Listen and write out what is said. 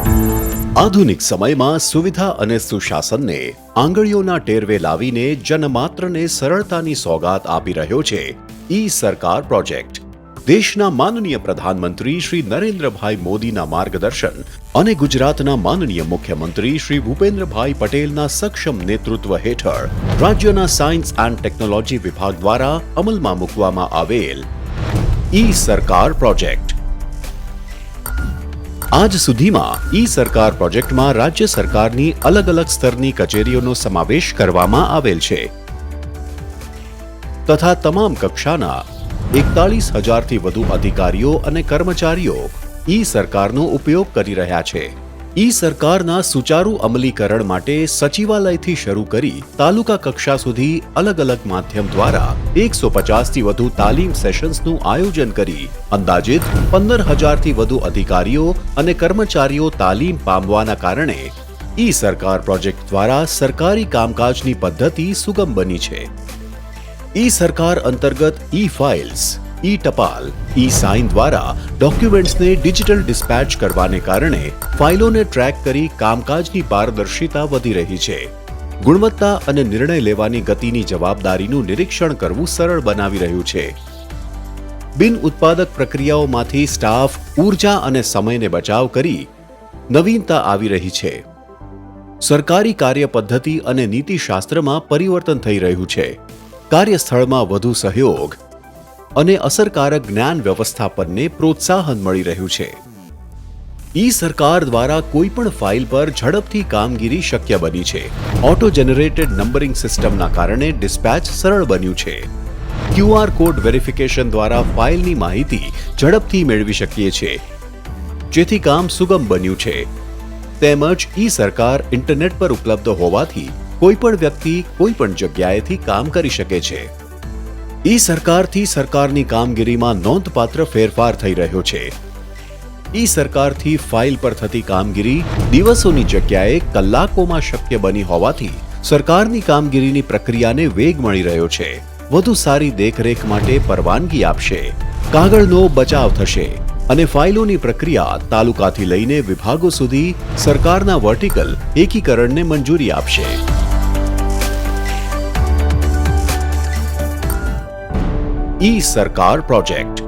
આધુનિક સમયમાં સુવિધા અને સુશાસનને આંગળીઓના ટેરવે લાવીને જનમાત્રને સરળતાની સોગાત આપી રહ્યો છે ઈ સરકાર પ્રોજેક્ટ. દેશના માનનીય પ્રધાનમંત્રી શ્રી નરેન્દ્રભાઈ મોદીના માર્ગદર્શન અને ગુજરાતના માનનીય મુખ્યમંત્રી શ્રી ભૂપેન્દ્રભાઈ પટેલના સક્ષમ નેતૃત્વ હેઠળ રાજ્યના સાયન્સ એન્ડ ટેકનોલોજી વિભાગ દ્વારા અમલમાં મૂકવામાં આવેલ ઈ સરકાર પ્રોજેક્ટ. આજ સુધીમાં ઈ સરકાર પ્રોજેક્ટમાં રાજ્ય સરકારની અલગ અલગ સ્તરની કચેરીઓનો સમાવેશ કરવામાં આવેલ છે તથા તમામ કક્ષાના 41,000થી વધુ અધિકારીઓ અને કર્મચારીઓ ઈ સરકારનો ઉપયોગ કરી રહ્યા છે. ઈ સરકારના સુચારુ અમલીકરણ માટે સચિવાલયથી શરૂ કરી તાલુકા કક્ષા સુધી અલગ અલગ માધ્યમ દ્વારા 150થી વધુ તાલીમ સેશન્સનું આયોજન કરી અંદાજિત 15,000થી વધુ અધિકારીઓ અને કર્મચારીઓ તાલીમ પામવાના કારણે ઈ સરકાર પ્રોજેક્ટ દ્વારા સરકારી કામકાજની પદ્ધતિ સુગમ બની છે. ઈ સરકાર અંતર્ગત ઈ ફાઇલ્સ, ઈ ટપાલ, ઈ સાઇન દ્વારા ડોક્યુમેન્ટ્સને ડિજિટલ ડિસ્પેચ કરવાને કારણે ફાઇલોને ટ્રેક કરી કામકાજની પારદર્શિતા વધી રહી છે. ગુણવત્તા અને નિર્ણય લેવાની ગતિની જવાબદારીનું નિરીક્ષણ કરવું સરળ બનાવી રહ્યું છે. બિન ઉત્પાદક પ્રક્રિયાઓમાંથી સ્ટાફ, ઊર્જા અને સમયને બચાવ કરી નવીનતા આવી રહી છે. સરકારી કાર્ય પદ્ધતિ અને નીતિશાસ્ત્રમાં પરિવર્તન થઈ રહ્યું છે. કાર્યસ્થળમાં વધુ સહયોગ અને અસરકારક જ્ઞાન વ્યવસ્થાપનને પ્રોત્સાહન મળી રહ્યું છે. ઈ સરકાર દ્વારા કોઈ પણ ફાઇલ પર ઝડપથી કામગીરી શક્ય બની છે. ઓટો જનરેટેડ નંબરિંગ સિસ્ટમના કારણે ડિસ્પેચ સરળ બન્યું છે. QR કોડ વેરિફિકેશન દ્વારા ફાઇલની માહિતી ઝડપથી મેળવી શકીએ છીએ, જેથી કામ સુગમ બન્યું છે. તેમજ ઈ સરકાર ઇન્ટરનેટ પર ઉપલબ્ધ હોવાથી કોઈ પણ વ્યક્તિ કોઈ પણ જગ્યાએથી કામ કરી શકે છે. ઈ સરકારથી સરકારની કામગીરીમાં નોંધપાત્ર ફેરફાર થઈ રહ્યો છે. ઈ સરકારથી ફાઇલ પર થતી કામગીરી દિવસોની જગ્યાએ કલાકોમાં શક્ય બની હોવાથી સરકારની કામગીરીની પ્રક્રિયાને વેગ મળી રહ્યો છે. વધુ સારી દેખરેખ માટે પરવાનગી આપશે, કાગળનો બચાવ થશે અને ફાઇલોની પ્રક્રિયા તાલુકાથી લઈને વિભાગો સુધી સરકારના વર્ટિકલ એકીકરણને મંજૂરી આપશે. ઈ સરકાર પ્રોજેક્ટ